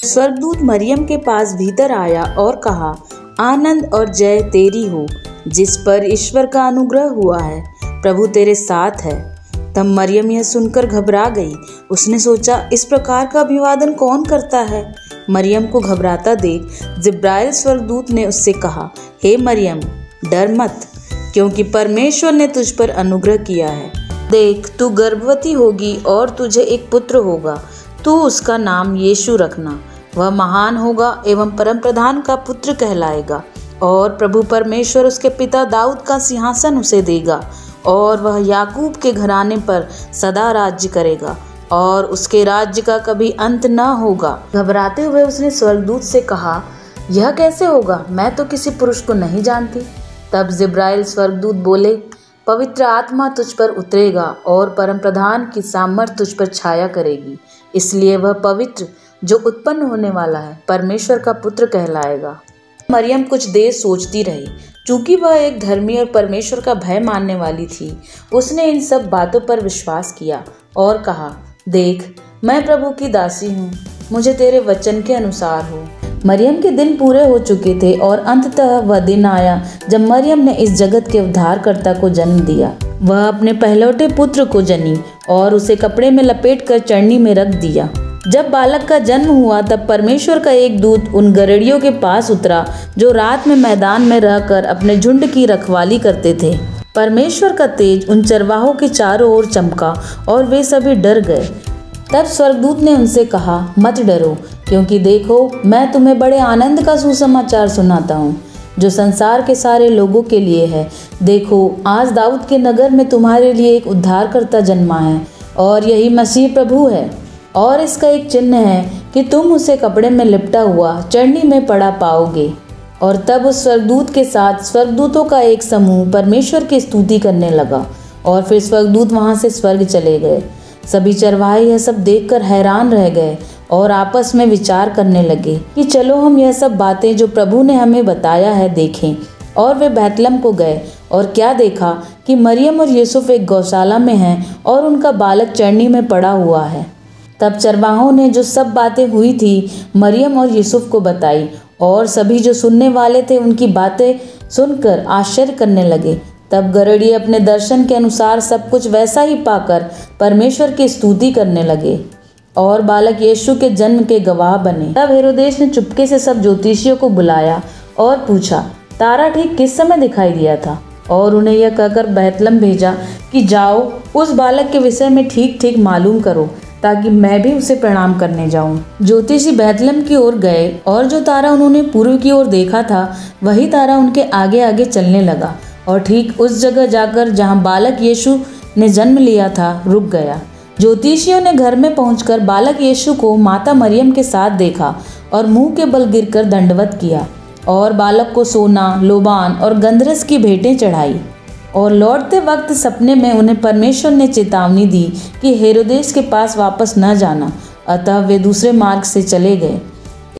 स्वर्गदूत मरियम के पास भीतर आया और कहा, आनंद और जय तेरी हो, जिस पर ईश्वर का अनुग्रह हुआ है, प्रभु तेरे साथ है। तब मरियम यह सुनकर घबरा गई। उसने सोचा, इस प्रकार का अभिवादन कौन करता है। मरियम को घबराता देख जिब्राइल स्वर्गदूत ने उससे कहा, हे मरियम, डर मत, क्योंकि परमेश्वर ने तुझ पर अनुग्रह किया है। देख, तू गर्भवती होगी और तुझे एक पुत्र होगा। तू उसका नाम यीशु रखना। वह महान होगा एवं परमप्रधान का पुत्र कहलाएगा, और प्रभु परमेश्वर उसके पिता दाऊद का सिंहासन उसे देगा, और वह याकूब के घराने पर सदा राज्य करेगा, और उसके राज्य का कभी अंत न होगा। घबराते हुए उसने स्वर्गदूत से कहा, यह कैसे होगा? मैं तो किसी पुरुष को नहीं जानती। तब जिब्राइल स्वर्गदूत बोले, पवित्र आत्मा तुझ पर उतरेगा और परमप्रधान की सामर्थ तुझ पर छाया करेगी, इसलिए वह पवित्र जो उत्पन्न होने वाला है परमेश्वर का पुत्र कहलाएगा। मरियम कुछ देर सोचती रही। चूंकि वह एक धर्मी और परमेश्वर का भय मानने वाली थी, उसने इन सब बातों पर विश्वास किया और कहा, देख, मैं प्रभु की दासी हूँ, मुझे तेरे वचन के अनुसार हो। मरियम के दिन पूरे हो चुके थे और अंततः वह दिन आया जब मरियम ने इस जगत के उद्धारकर्ता को जन्म दिया। वह अपने पहलौठे पुत्र को जनी और उसे कपड़े में लपेटकर चरनी में रख दिया। जब बालक का जन्म हुआ तब परमेश्वर का एक दूत उन गड़ेड़ियों के पास उतरा जो रात में मैदान में रहकर अपने झुंड की रखवाली करते थे। परमेश्वर का तेज उन चरवाहों के चारों ओर चमका और वे सभी डर गए। तब स्वर्गदूत ने उनसे कहा, मत डरो, क्योंकि देखो, मैं तुम्हें बड़े आनंद का सुसमाचार सुनाता हूँ, जो संसार के सारे लोगों के लिए है। देखो, आज दाऊद के नगर में तुम्हारे लिए एक उद्धारकर्ता जन्मा है, और यही मसीह प्रभु है। और इसका एक चिन्ह है कि तुम उसे कपड़े में लिपटा हुआ चरनी में पड़ा पाओगे। और तब उस स्वर्गदूत के साथ स्वर्गदूतों का एक समूह परमेश्वर की स्तुति करने लगा, और फिर स्वर्गदूत वहां से स्वर्ग चले गए। सभी चरवाहे यह सब देखकर हैरान रह गए और आपस में विचार करने लगे कि चलो हम यह सब बातें जो प्रभु ने हमें बताया है देखें। और वे बैतलहम को गए और क्या देखा कि मरियम और यूसुफ एक गौशाला में हैं और उनका बालक चरनी में पड़ा हुआ है। तब चरवाहों ने जो सब बातें हुई थी मरियम और यूसुफ को बताई, और सभी जो सुनने वाले थे उनकी बातें सुनकर आश्चर्य करने लगे। तब गड़ेड़िए अपने दर्शन के अनुसार सब कुछ वैसा ही पाकर परमेश्वर की स्तुति करने लगे, और बालक यीशु के जन्म के गवाह बने। तब हेरोदेस ने चुपके से सब ज्योतिषियों को बुलाया और पूछा, तारा ठीक किस समय दिखाई दिया था? और उन्हें यह कहकर बैतलहम भेजा कि जाओ, उस बालक के विषय में ठीक ठीक मालूम करो, ताकि मैं भी उसे प्रणाम करने जाऊं। ज्योतिषी बैतलहम की ओर गए, और जो तारा उन्होंने पूर्व की ओर देखा था वही तारा उनके आगे आगे चलने लगा, और ठीक उस जगह जाकर जहां बालक यीशु ने जन्म लिया था रुक गया। ज्योतिषियों ने घर में पहुंचकर बालक यीशु को माता मरियम के साथ देखा और मुंह के बल गिरकर दंडवत किया, और बालक को सोना, लोबान और गंधरस की भेंटें चढ़ाई। और लौटते वक्त सपने में उन्हें परमेश्वर ने चेतावनी दी कि हेरोदेस के पास वापस न जाना, अतः वे दूसरे मार्ग से चले गए।